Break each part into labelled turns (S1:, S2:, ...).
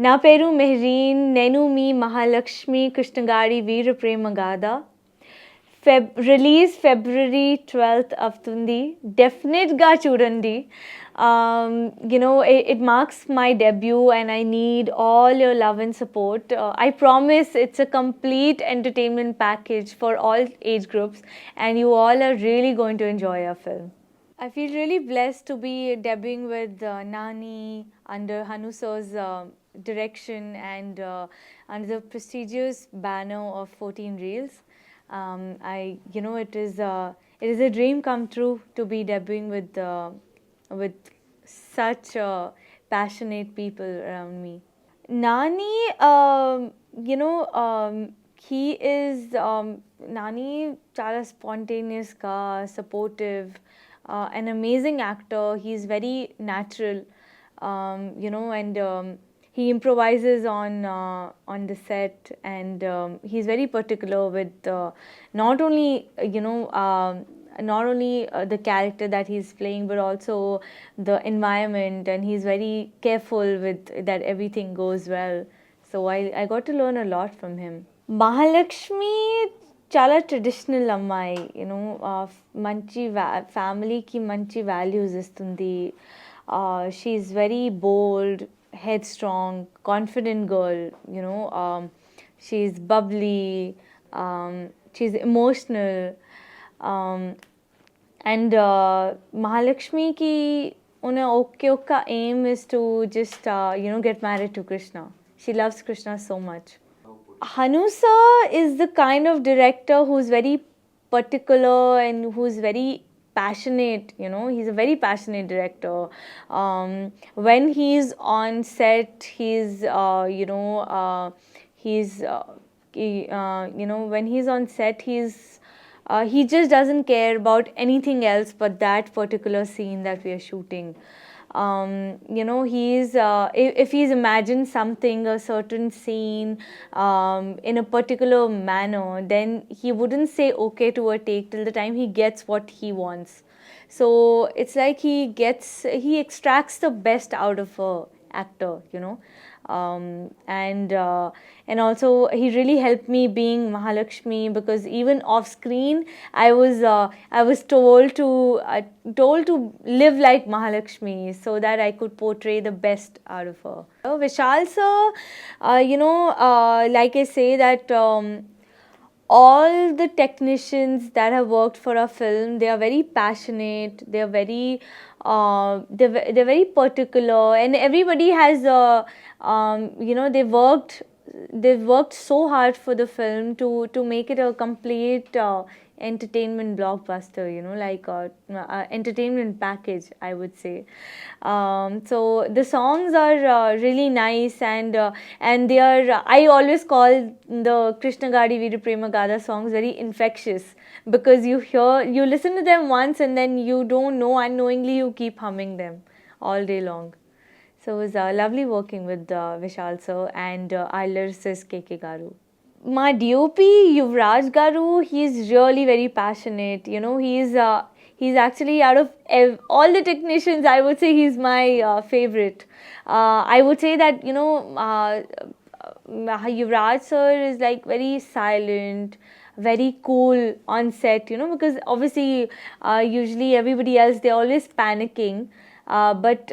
S1: నా పేరు మెహరీన్ నేను మీ మహాలక్ష్మి కృష్ణగాడి వీర ప్రేమ గాథ రిలీజ్ ఫిబ్రవరి 12th అవుతుంది డెఫినెట్గా చూడండి it marks my debut and I need all your love and support. I promise it's a complete entertainment package for all age groups and you all are really going to enjoy our film. I feel really blessed to be debuting with Nani under Hanu sir's direction and under the prestigious banner of 14 Reels. It is a dream come true to be debuting with such passionate people around me. Nani, he is Nani chala spontaneous ka, supportive, an amazing actor. He's very natural, and he improvises on the set, and he's very particular with not only the character that he's playing, but also the environment, and he's very careful with that everything goes well. So I got to learn a lot from him. Mahalakshmi చాలా traditional అమ్మాయి మంచి ఫ్యామిలీకి మంచి values ఇస్తుంది she is very bold headstrong confident girl she is bubbly she is emotional and మహాలక్ష్మికి ఉన్న ఒక్క aim is to just get married to Krishna she loves Krishna so much. Hanu sir is the kind of director who's very particular and who's very passionate. He's a very passionate director. When he's on set, when he's on set, he just doesn't care about anything else but that particular scene that we are shooting. If he's imagined something, a certain scene, in a particular manner, then he wouldn't say okay to a take till the time he gets what he wants. So it's like he extracts the best out of a actor, and also he really helped me being Mahalakshmi, because even off screen I was told to live like Mahalakshmi so that I could portray the best out of her. Vishal sir, like I say that all the technicians that have worked for our film, they are very passionate, they are very they're very particular, and everybody has they've worked so hard for the film to make it a complete entertainment blockbuster, like entertainment package, I would say. So the songs are really nice, and they are I always call the Krishna Gadi Veera Prema Gada songs very infectious, because you listen to them once and then you don't know, unknowingly you keep humming them all day long. So it was lovely working with Vishal sir and our lyricist KK Garu. My DOP Yuvraj Garu, he's really very passionate. He's actually, out of all the technicians, I would say he's my favorite. I would say that Yuvraj sir is like very silent, very cool on set. Because obviously usually everybody else, they're always panicking. But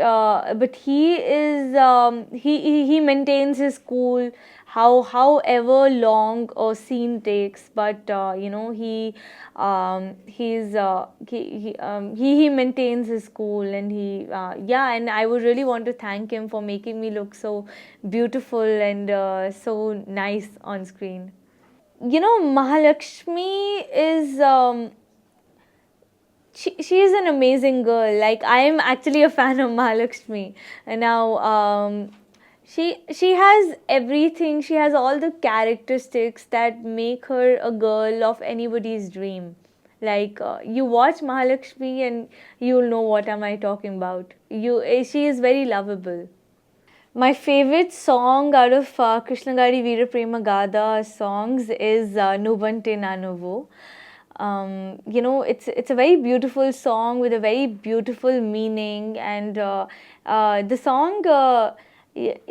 S1: he is he maintains his cool however long a scene takes, but he maintains his cool, and and I would really want to thank him for making me look so beautiful and so nice on screen. Mahalakshmi is she is an amazing girl. Like, I am actually a fan of Mahalakshmi. And now she has everything. She has all the characteristics that make her a girl of anybody's dream. Like, you watch Mahalakshmi and you'll know what am I talking about. She is very lovable. My favorite song out of Krishna Gadi Veera Prema Gada songs is Nubante Nanuvu. It's a very beautiful song with a very beautiful meaning, and the song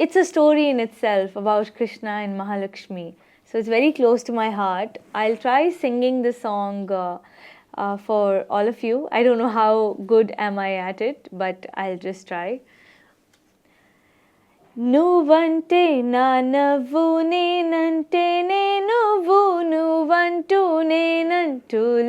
S1: it's a story in itself about Krishna and Mahalakshmi. So it's very close to my heart. I'll try singing the song for all of you. I don't know how good am I at it, but I'll just try. నువ్వంటే నా నవ్వు నేనంటే నే నువ్వు నువ్వంటూ నేనంటూలేమని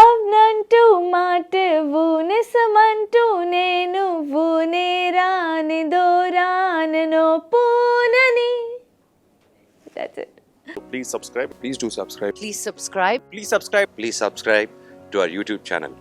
S1: అవునంటూ మాటవు నిసమంటూ నే నువ్వు నేరాని దూరానో పూనని. That's it.
S2: Please subscribe.
S3: Please do subscribe.
S4: Please subscribe.
S2: Please subscribe.
S3: Please subscribe to our YouTube channel.